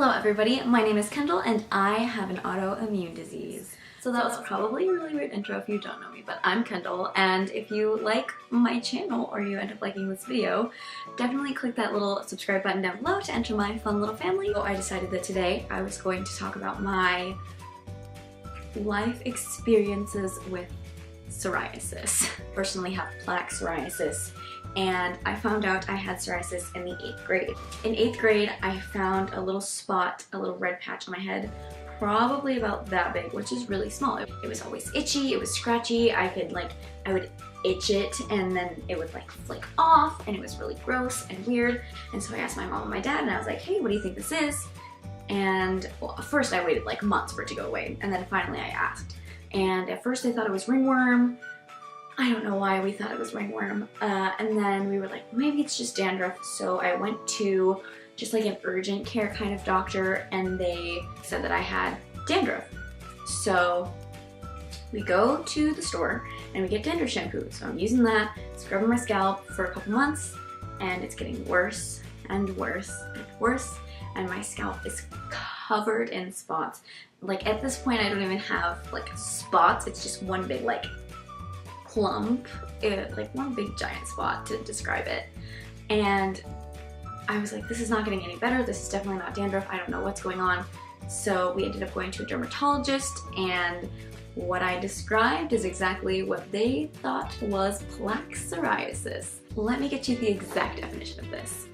Hello everybody, my name is Kendall and I have an autoimmune disease. So that was probably a really weird intro if you don't know me, but I'm Kendall, and if you like my channel or you end up liking this video, definitely click that little subscribe button down below to enter my fun little family. So I decided that today I was going to talk about my life experiences with psoriasis. I personally have plaque psoriasis, and I found out I had psoriasis in the 8th grade. In 8th grade, I found a little spot, a little red patch on my head, probably about that big, which is really small. It was always itchy, it was scratchy, I would itch it and then it would like flake off, and it was really gross and weird. And so I asked my mom and my dad, and I was like, hey, what do you think this is? And well, first I waited like months for it to go away, and then finally I asked. And at first they thought it was ringworm. I don't know why we thought it was ringworm. And then we were like, maybe it's just dandruff. So I went to just like an urgent care kind of doctor, and they said that I had dandruff. So we go to the store and we get dandruff shampoo. So I'm using that, scrubbing my scalp for a couple months, and it's getting worse and worse and worse. And my scalp is covered in spots. Like at this point I don't even have like spots, it's just one big like clump, like one big giant spot to describe it. And I was like, this is not getting any better, this is definitely not dandruff, I don't know what's going on. So we ended up going to a dermatologist, and what I described is exactly what they thought was plaque psoriasis. Let me get you the exact definition of this.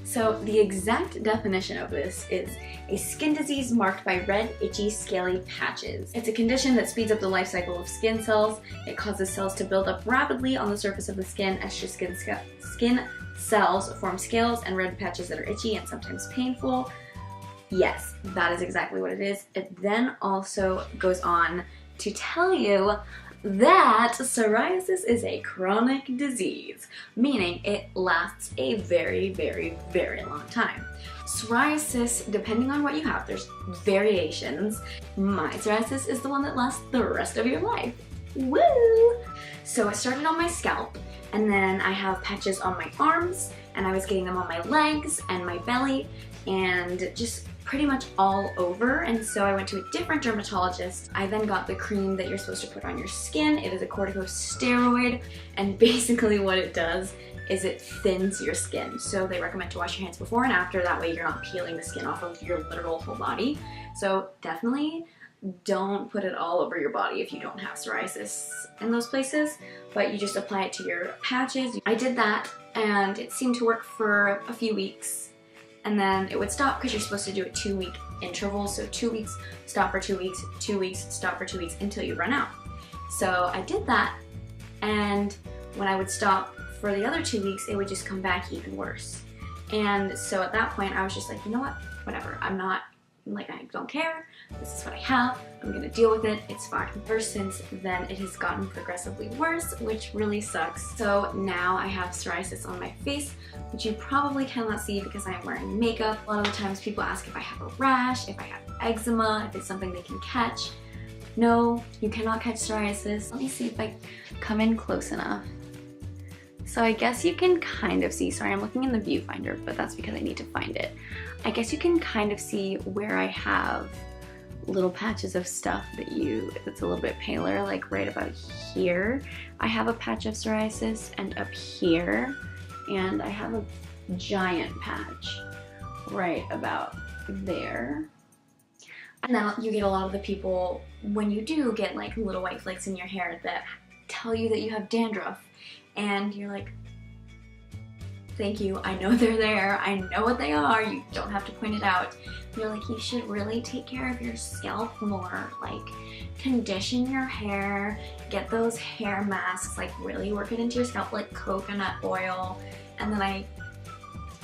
So the exact definition of this is a skin disease marked by red, itchy, scaly patches. It's a condition that speeds up the life cycle of skin cells. It causes cells to build up rapidly on the surface of the skin. Extra skin cells form scales and red patches that are itchy and sometimes painful. Yes, that is exactly what it is. It then also goes on to tell you that psoriasis is a chronic disease, meaning it lasts a very, very, very long time. Psoriasis, depending on what you have, there's variations. My psoriasis is the one that lasts the rest of your life. Woo! So it started on my scalp, and then I have patches on my arms, and I was getting them on my legs and my belly, and just pretty much all over. And so I went to a different dermatologist. I then got the cream that you're supposed to put on your skin. It is a corticosteroid, and basically what it does is it thins your skin. So they recommend to wash your hands before and after, that way you're not peeling the skin off of your literal whole body. So definitely don't put it all over your body if you don't have psoriasis in those places, but you just apply it to your patches. I did that, and it seemed to work for a few weeks. And then it would stop, because you're supposed to do a 2-week interval. So 2 weeks, stop for 2 weeks, 2 weeks, stop for 2 weeks until you run out. So I did that, and when I would stop for the other 2 weeks, it would just come back even worse. And so at that point I was just like, you know what, whatever, I don't care, this is what I have, I'm gonna deal with it, it's fine. Ever since then it has gotten progressively worse, which really sucks. So now I have psoriasis on my face, which you probably cannot see because I'm wearing makeup. A lot of the times people ask if I have a rash, if I have eczema, if it's something they can catch. No, you cannot catch psoriasis. Let me see if I come in close enough. So I guess you can kind of see, sorry I'm looking in the viewfinder, but that's because I need to find it. I guess you can kind of see where I have little patches of stuff that's a little bit paler, like right about here. I have a patch of psoriasis, and up here, and I have a giant patch right about there. And then you get a lot of the people, when you do get like little white flakes in your hair, that tell you that you have dandruff. And you're like, thank you, I know they're there, I know what they are, you don't have to point it out. And you're like, you should really take care of your scalp more, like condition your hair, get those hair masks, like really work it into your scalp, like coconut oil. And then I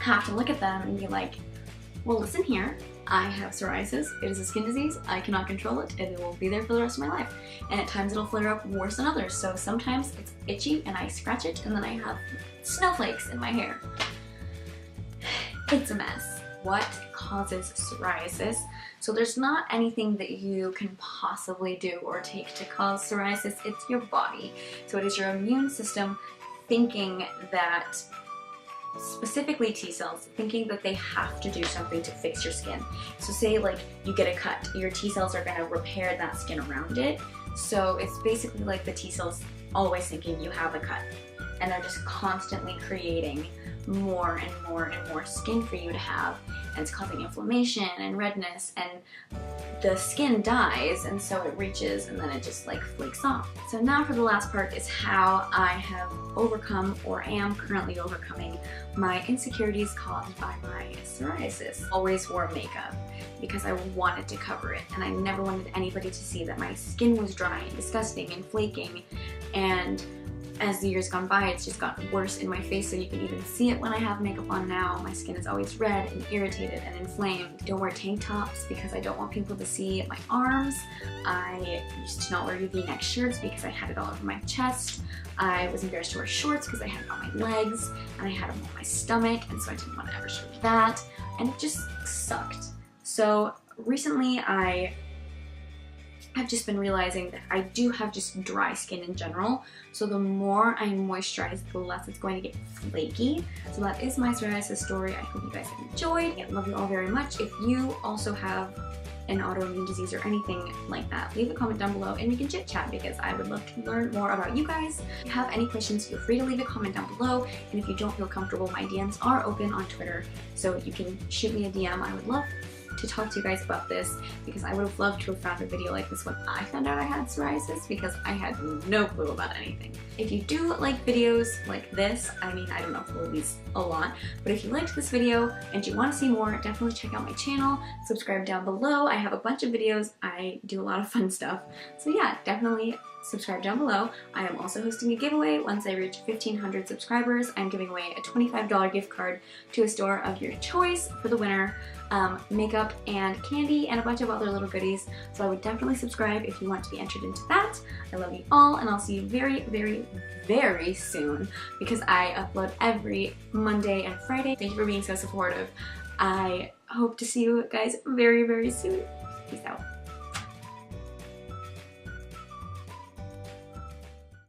have to look at them and be like, well listen here, I have psoriasis, it is a skin disease, I cannot control it, and it will be there for the rest of my life. And at times it'll flare up worse than others, so sometimes it's itchy and I scratch it and then I have snowflakes in my hair. It's a mess. What causes psoriasis? So there's not anything that you can possibly do or take to cause psoriasis, it's your body. So it is your immune system thinking that specifically T cells, thinking that they have to do something to fix your skin. So say like you get a cut, your T cells are gonna repair that skin around it. So it's basically like the T cells always thinking you have a cut, and they're just constantly creating more and more and more skin for you to have, and it's causing inflammation and redness, and the skin dies, and so it reaches and then it just like flakes off. So now for the last part is how I have overcome, or am currently overcoming, my insecurities caused by my psoriasis. Always wore makeup because I wanted to cover it, and I never wanted anybody to see that my skin was dry and disgusting and flaking. And as the years gone by, it's just gotten worse in my face, so you can even see it when I have makeup on now. My skin is always red and irritated and inflamed. I don't wear tank tops because I don't want people to see my arms. I used to not wear V-neck shirts because I had it all over my chest. I was embarrassed to wear shorts because I had it on my legs, and I had them on my stomach, and so I didn't want to ever show that, and it just sucked. So recently I've just been realizing that I do have just dry skin in general, so the more I moisturize, the less it's going to get flaky. So that is my psoriasis story. I hope you guys have enjoyed. I love you all very much. If you also have an autoimmune disease or anything like that, leave a comment down below and we can chit chat, because I would love to learn more about you guys. If you have any questions, feel free to leave a comment down below, and if you don't feel comfortable, my DMs are open on Twitter, so you can shoot me a DM. I would love to talk to you guys about this, because I would have loved to have found a video like this when I found out I had psoriasis, because I had no clue about anything. If you do like videos like this, I mean, I don't know if we'll release a lot, but if you liked this video and you want to see more, definitely check out my channel, subscribe down below. I have a bunch of videos, I do a lot of fun stuff, so yeah, definitely subscribe down below. I am also hosting a giveaway. Once I reach 1,500 subscribers, I'm giving away a $25 gift card to a store of your choice for the winner. Makeup and candy and a bunch of other little goodies. So I would definitely subscribe if you want to be entered into that. I love you all, and I'll see you very, very, very soon, because I upload every Monday and Friday. Thank you for being so supportive. I hope to see you guys very, very soon. Peace out.